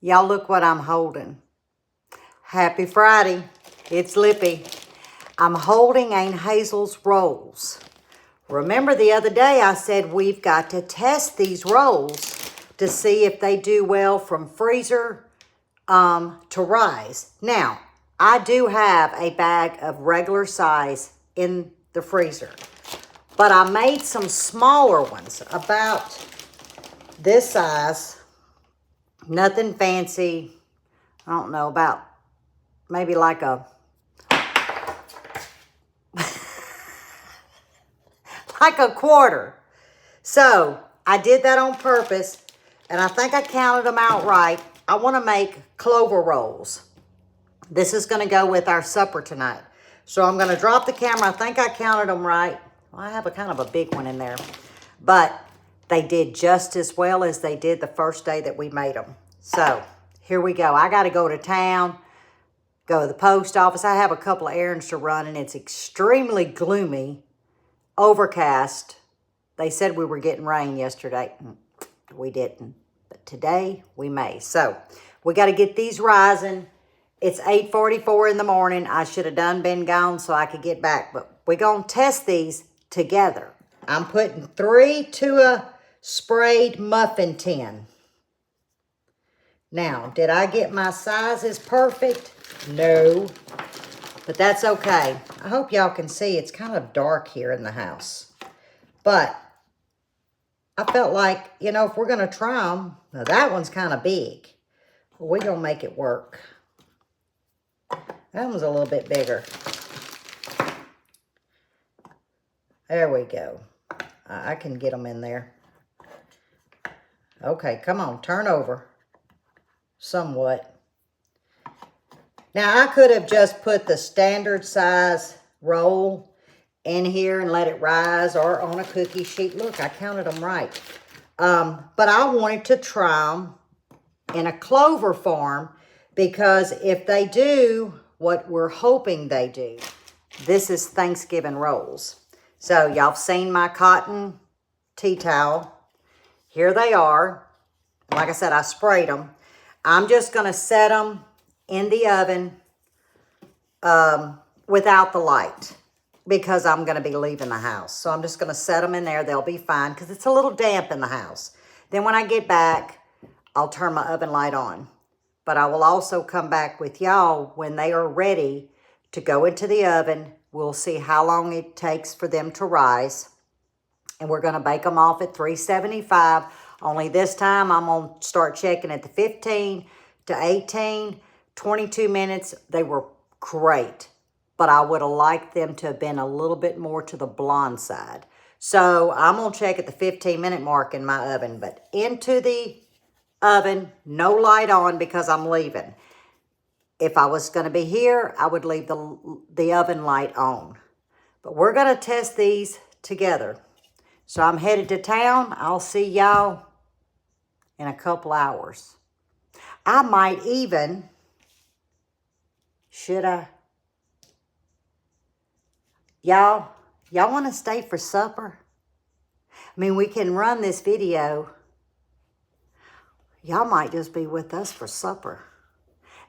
Y'all look what I'm holding. Happy Friday. It's Lippy. I'm holding HAZELS rolls. Remember the other day I said we've got to test these rolls to see if they do well from freezer to rise. Now, I do have a bag of regular size in the freezer, but I made some smaller ones about this size. Nothing fancy. I don't know, about maybe like a like a quarter. So I did that on purpose, and I think I counted them out right. I want to make Clover rolls. This is going to go with our supper tonight. So I'm going to drop the camera. I think I counted them right. Well, I have a kind of a big one in there, but they did just as well as they did the first day that we made them. So here we go. I got to go to town, go to the post office. I have a couple of errands to run, and it's extremely gloomy, overcast. They said we were getting rain yesterday. We didn't, but today we may. So we got to get these rising. It's 8:44 in the morning. I should have been gone so I could get back, but we're going to test these together. I'm putting 3 to a sprayed muffin tin. Now, did I get my sizes perfect? No, but that's okay. I hope y'all can see it's kind of dark here in the house. But I felt like, you know, if we're going to try them, now that one's kind of big. But we're going to make it work. That one's a little bit bigger. There we go. I can get them in there. Okay, come on, turn over. Somewhat. Now, I could have just put the standard size roll in here and let it rise, or on a cookie sheet. Look, I counted them right. But I wanted to try them in a Clover form, because if they do what we're hoping they do, this is Thanksgiving rolls. So y'all seen my cotton tea towel. Here they are. Like I said, I sprayed them. I'm just going to set them in the oven without the light, because I'm going to be leaving the house. So I'm just going to set them in there. They'll be fine because it's a little damp in the house. Then when I get back, I'll turn my oven light on. But I will also come back with y'all when they are ready to go into the oven. We'll see how long it takes for them to rise. And we're going to bake them off at 375. Only this time I'm going to start checking at the 15 to 18, 22 minutes. They were great, but I would have liked them to have been a little bit more to the blonde side. So I'm going to check at the 15-minute mark in my oven, but into the oven, no light on because I'm leaving. If I was going to be here, I would leave the oven light on. But we're going to test these together. So I'm headed to town. I'll see y'all in a couple hours. I might even, should I? Y'all want to stay for supper? I mean, we can run this video. Y'all might just be with us for supper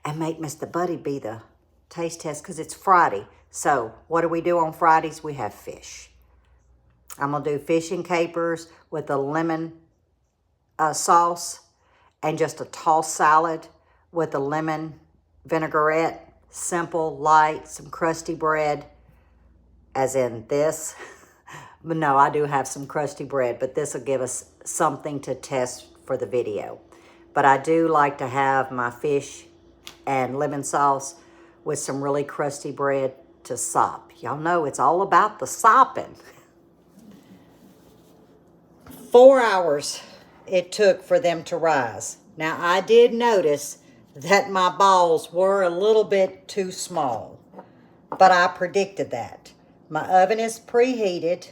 and make Mr. Buddy be the taste test, because it's Friday. So what do we do on Fridays? We have fish. I'm going to do fish and capers with a lemon sauce and just a tossed salad with a lemon vinaigrette. Simple, light, some crusty bread, as in this. But no, I do have some crusty bread, but this will give us something to test for the video. But I do like to have my fish and lemon sauce with some really crusty bread to sop. Y'all know it's all about the sopping. 4 hours it took for them to rise. Now, I did notice that my balls were a little bit too small, but I predicted that. My oven is preheated.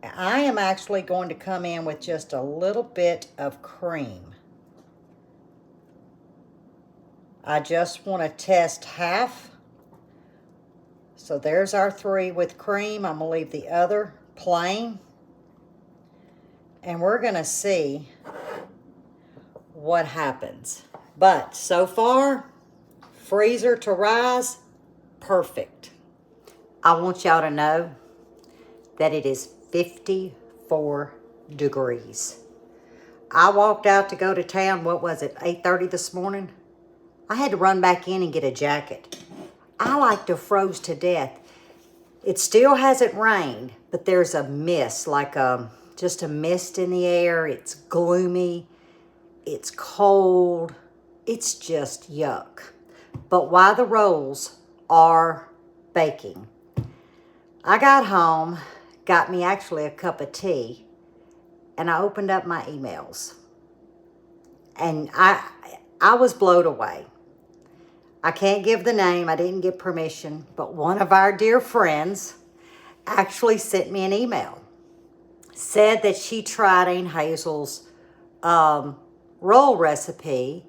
I am actually going to come in with just a little bit of cream. I just want to test half. So there's our 3 with cream. I'm going to leave the other plain. And we're going to see what happens. But so far, freezer to rise, perfect. I want y'all to know that it is 54 degrees. I walked out to go to town, what was it, 8:30 this morning? I had to run back in and get a jacket. I like to froze to death. It still hasn't rained, but there's a mist, like just a mist in the air. It's gloomy. It's cold. It's just yuck. But while the rolls are baking, I got home, got me actually a cup of tea, and I opened up my emails. And I was blown away. I can't give the name. I didn't get permission. But one of our dear friends actually sent me an email. Said that she tried Aunt Hazel's roll recipe,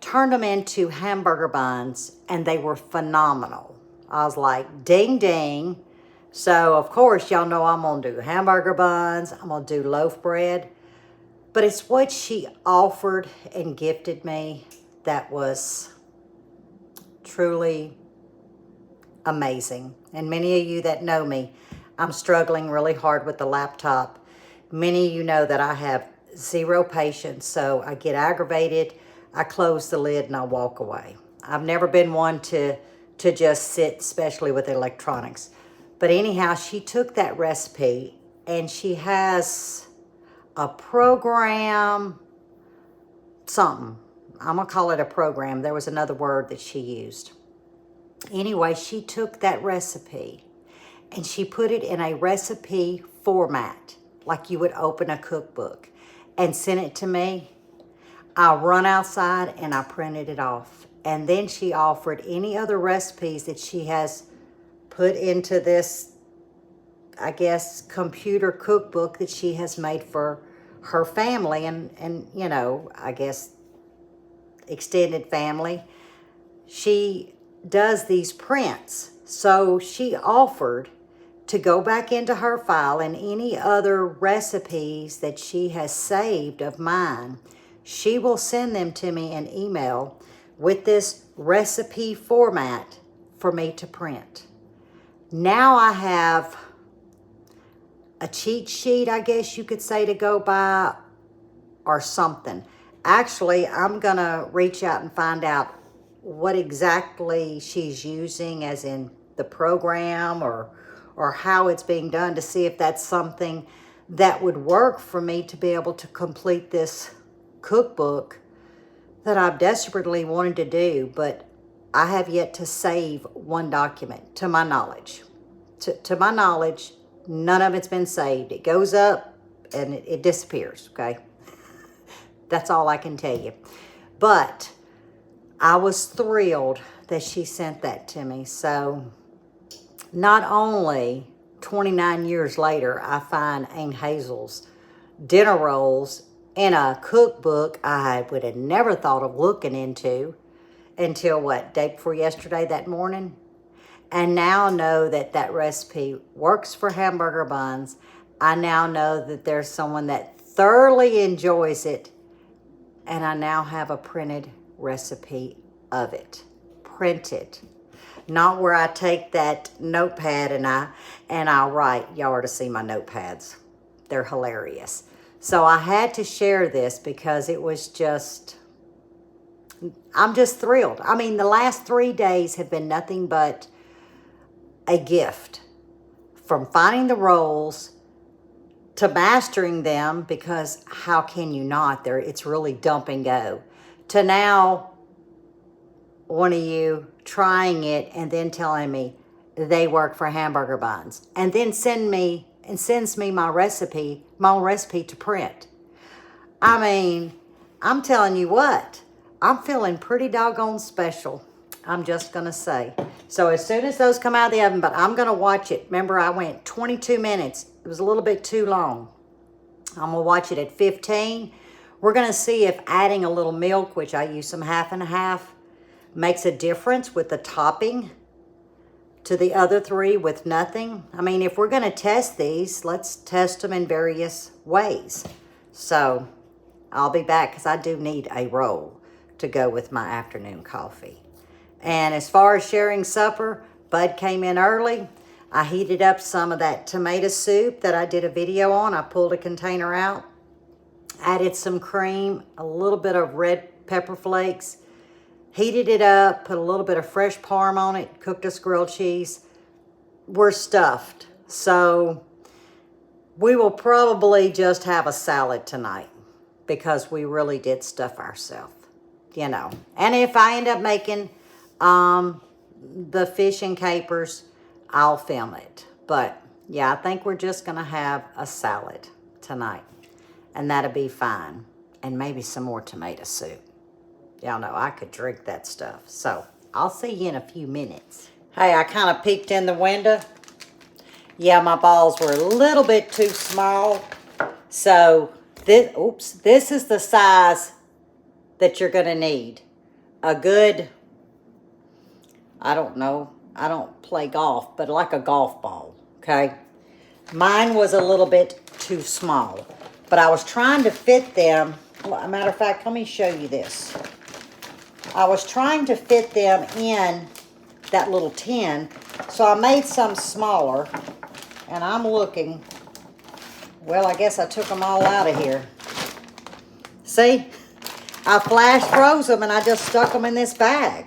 turned them into hamburger buns, and they were phenomenal. I was like, ding, ding. So, of course, y'all know I'm going to do hamburger buns. I'm going to do loaf bread. But it's what she offered and gifted me that was truly amazing. And many of you that know me, I'm struggling really hard with the laptop. Many of you know that I have zero patience, so I get aggravated, I close the lid, and I walk away. I've never been one to just sit, especially with electronics. But anyhow, she took that recipe, and she has a program, something. I'm going to call it a program. There was another word that she used. Anyway, she took that recipe, and she put it in a recipe format, like you would open a cookbook, and sent it to me. I run outside and I printed it off. And then she offered any other recipes that she has put into this, I guess, computer cookbook that she has made for her family and you know, I guess, extended family. She does these prints. So she offered to go back into her file and any other recipes that she has saved of mine, she will send them to me in email with this recipe format for me to print. Now I have a cheat sheet, I guess you could say, to go by or something. Actually, I'm going to reach out and find out what exactly she's using, as in the program or how it's being done, to see if that's something that would work for me to be able to complete this cookbook that I've desperately wanted to do, but I have yet to save one document, to my knowledge. To my knowledge, none of it's been saved. It goes up and it disappears, okay? That's all I can tell you. But I was thrilled that she sent that to me. So not only 29 years later, I find Aunt Hazel's dinner rolls in a cookbook I would have never thought of looking into until, what, day before yesterday, that morning? And now know that that recipe works for hamburger buns. I now know that there's someone that thoroughly enjoys it. And I now have a printed recipe of it. Printed. Not where I take that notepad and I write. Y'all are to see my notepads. They're hilarious. So I had to share this because it was just, I'm just thrilled. I mean, the last 3 days have been nothing but a gift. From finding the rolls to mastering them, because how can you not? It's really dump and go. To now, one of you trying it and then telling me they work for hamburger buns, and then sends me my recipe to print. I mean, I'm telling you what, I'm feeling pretty doggone special. I'm just going to say. So as soon as those come out of the oven, but I'm going to watch it. Remember, I went 22 minutes. It was a little bit too long. I'm going to watch it at 15. We're going to see if adding a little milk, which I use some half and half, makes a difference with the topping to the other three with nothing. I mean, if we're going to test these, let's test them in various ways. So I'll be back because I do need a roll to go with my afternoon coffee. And as far as sharing supper, Bud came in early. I heated up some of that tomato soup that I did a video on. I pulled a container out, added some cream, a little bit of red pepper flakes, heated it up, put a little bit of fresh parm on it, cooked us grilled cheese. We're stuffed. So we will probably just have a salad tonight because we really did stuff ourselves, you know. And if I end up making the fish and capers, I'll film it. But yeah, I think we're just going to have a salad tonight. And that'll be fine. And maybe some more tomato soup. Y'all know I could drink that stuff. So I'll see you in a few minutes. Hey, I kind of peeked in the window. Yeah, my balls were a little bit too small. So this is the size that you're going to need. A good, I don't know, I don't play golf, but like a golf ball, okay? Mine was a little bit too small, but I was trying to fit them. As a matter of fact, let me show you this. I was trying to fit them in that little tin, so I made some smaller, and I'm looking, well, I guess I took them all out of here. See? I flash froze them, and I just stuck them in this bag.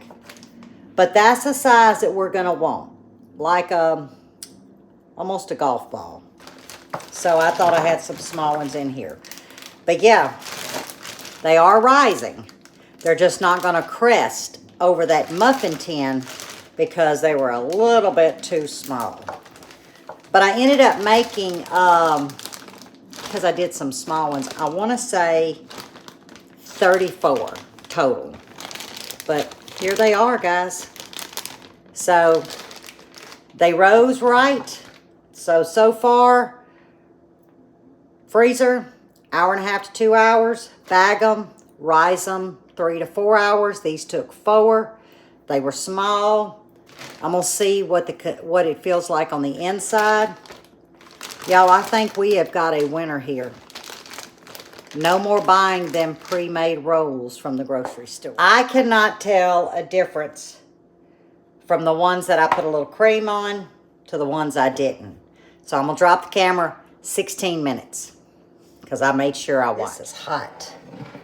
But that's the size that we're going to want, like almost a golf ball. So I thought I had some small ones in here. But yeah, they are rising. They're just not going to crest over that muffin tin because they were a little bit too small. But I ended up making, because I did some small ones, I want to say 34 total. But here they are, guys. So they rose right. So far, freezer, 1.5 to 2 hours. Bag them, rise them 3 to 4 hours. These took 4. They were small. I'm going to see what it feels like on the inside. Y'all, I think we have got a winner here. No more buying them pre-made rolls from the grocery store. I cannot tell a difference from the ones that I put a little cream on to the ones I didn't. So I'm going to drop the camera 16 minutes because I made sure I watched. This is hot.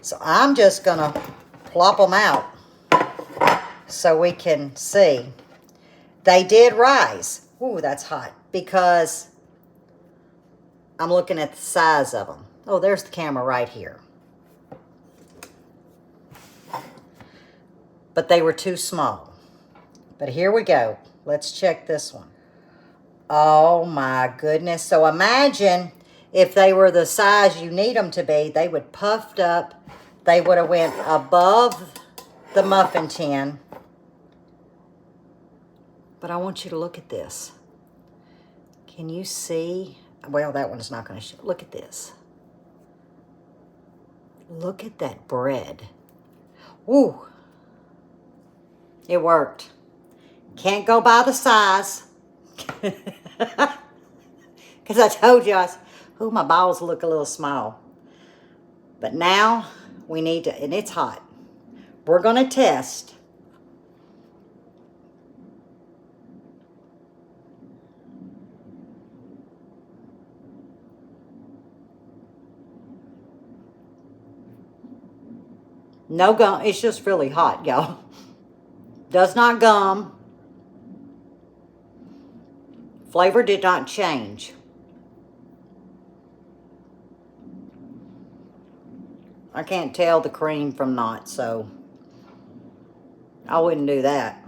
So I'm just going to plop them out so we can see. They did rise. Ooh, that's hot because I'm looking at the size of them. Oh, there's the camera right here. But they were too small. But here we go. Let's check this one. Oh my goodness. So imagine if they were the size you need them to be, they would puffed up. They would have went above the muffin tin. But I want you to look at this. Can you see? Well, that one's not going to show. Look at this. Look at that bread. Ooh. It worked. Can't go by the size. Because I told you, ooh, my balls look a little small. But now we need to, and it's hot. We're going to test. No gum. It's just really hot, y'all. Does not gum. Flavor did not change. I can't tell the cream from not, so I wouldn't do that.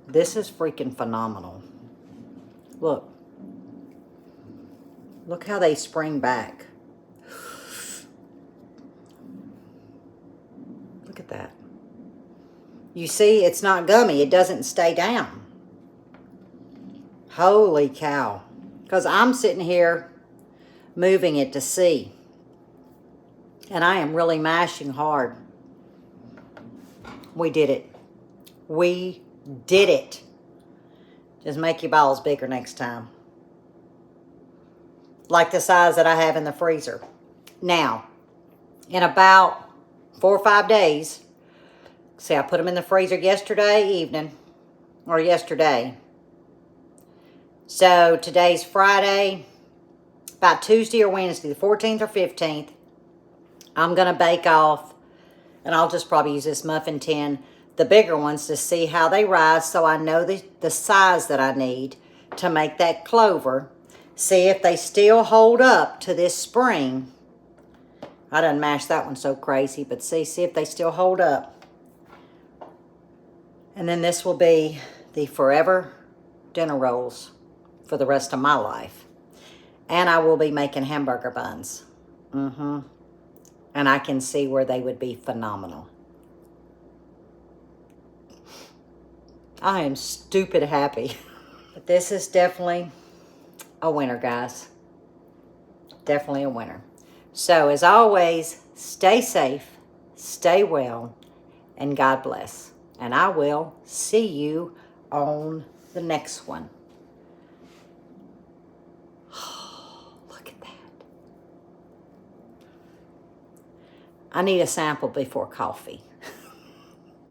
This is freaking phenomenal. Look. Look how they spring back. Look at that. You see, it's not gummy. It doesn't stay down. Holy cow. Because I'm sitting here moving it to see. And I am really mashing hard. We did it. We did it. Just make your balls bigger next time. Like the size that I have in the freezer. Now, in about 4 or 5 days, see, I put them in the freezer yesterday evening, or yesterday. So today's Friday, about Tuesday or Wednesday, the 14th or 15th, I'm going to bake off, and I'll just probably use this muffin tin, the bigger ones, to see how they rise, so I know the size that I need to make that Clover. See if they still hold up to this spring. I done mashed that one so crazy, but see if they still hold up. And then this will be the forever dinner rolls for the rest of my life. And I will be making hamburger buns. And I can see where they would be phenomenal. I am stupid happy. But this is definitely a winner, guys. Definitely a winner. So, as always, stay safe, stay well, and God bless. And I will see you on the next one. Look at that. I need a sample before coffee.